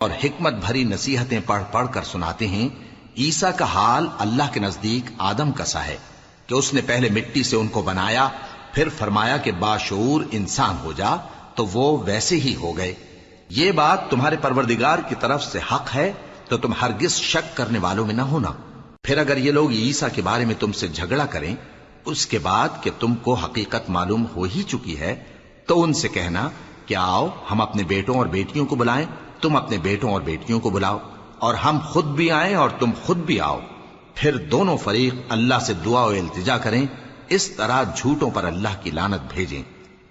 اور حکمت بھری نصیحتیں پڑھ پڑھ کر سناتے ہیں، عیسیٰ کا حال اللہ کے نزدیک آدم کا سا ہے کہ اس نے پہلے مٹی سے ان کو بنایا، پھر فرمایا کہ باشعور انسان ہو جا، تو وہ ویسے ہی ہو گئے۔ یہ بات تمہارے پروردگار کی طرف سے حق ہے، تو تم ہرگز شک کرنے والوں میں نہ ہونا۔ پھر اگر یہ لوگ عیسیٰ کے بارے میں تم سے جھگڑا کریں اس کے بعد کہ تم کو حقیقت معلوم ہو ہی چکی ہے، تو ان سے کہنا کہ آؤ ہم اپنے بیٹوں اور بیٹیوں کو بلائیں، تم اپنے بیٹوں اور بیٹیوں کو بلاؤ، اور ہم خود بھی آئیں اور تم خود بھی آؤ، پھر دونوں فریق اللہ سے دعا و التجا کریں، اس طرح جھوٹوں پر اللہ کی لعنت بھیجیں۔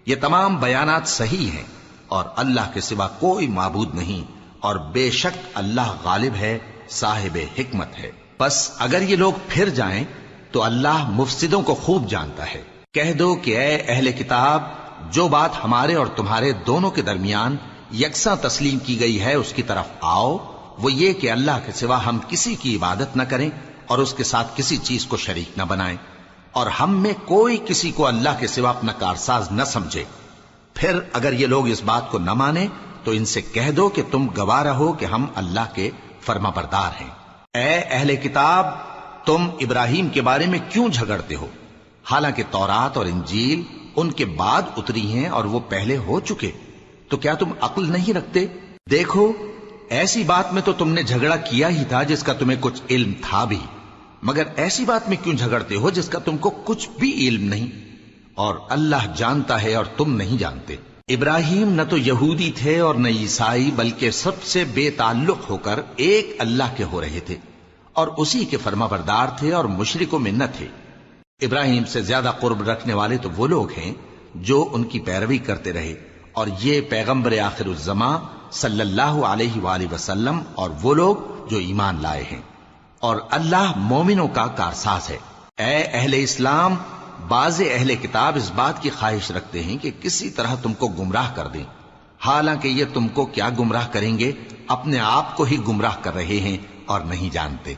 یہ تمام بیانات صحیح ہیں، اور اللہ کے سوا کوئی معبود نہیں، اور بے شک اللہ غالب ہے، صاحب حکمت ہے۔ بس اگر یہ لوگ پھر جائیں تو اللہ مفسدوں کو خوب جانتا ہے۔ کہہ دو کہ اے اہل کتاب، جو بات ہمارے اور تمہارے دونوں کے درمیان یکساں تسلیم کی گئی ہے اس کی طرف آؤ، وہ یہ کہ اللہ کے سوا ہم کسی کی عبادت نہ کریں اور اس کے ساتھ کسی چیز کو شریک نہ بنائیں، اور ہم میں کوئی کسی کو اللہ کے سوا اپنا کارساز نہ سمجھے۔ پھر اگر یہ لوگ اس بات کو نہ مانیں تو ان سے کہہ دو کہ تم گواہ رہو کہ ہم اللہ کے فرما بردار ہیں۔ اے اہل کتاب، تم ابراہیم کے بارے میں کیوں جھگڑتے ہو، حالانکہ تورات اور انجیل ان کے بعد اتری ہیں اور وہ پہلے ہو چکے؟ تو کیا تم عقل نہیں رکھتے؟ دیکھو، ایسی بات میں تو تم نے جھگڑا کیا ہی تھا جس کا تمہیں کچھ علم تھا بھی، مگر ایسی بات میں کیوں جھگڑتے ہو جس کا تم کو کچھ بھی علم نہیں؟ اور اللہ جانتا ہے اور تم نہیں جانتے۔ ابراہیم نہ تو یہودی تھے اور نہ عیسائی، بلکہ سب سے بے تعلق ہو کر ایک اللہ کے ہو رہے تھے، اور اسی کے فرما بردار تھے اور مشرکوں میں نہ تھے۔ ابراہیم سے زیادہ قرب رکھنے والے تو وہ لوگ ہیں جو ان کی پیروی کرتے رہے، اور یہ پیغمبر آخر الزماں صلی اللہ علیہ وآلہ وسلم اور وہ لوگ جو ایمان لائے ہیں، اور اللہ مومنوں کا کارساز ہے۔ اے اہل اسلام، بعض اہل کتاب اس بات کی خواہش رکھتے ہیں کہ کسی طرح تم کو گمراہ کر دیں، حالانکہ یہ تم کو کیا گمراہ کریں گے، اپنے آپ کو ہی گمراہ کر رہے ہیں اور نہیں جانتے۔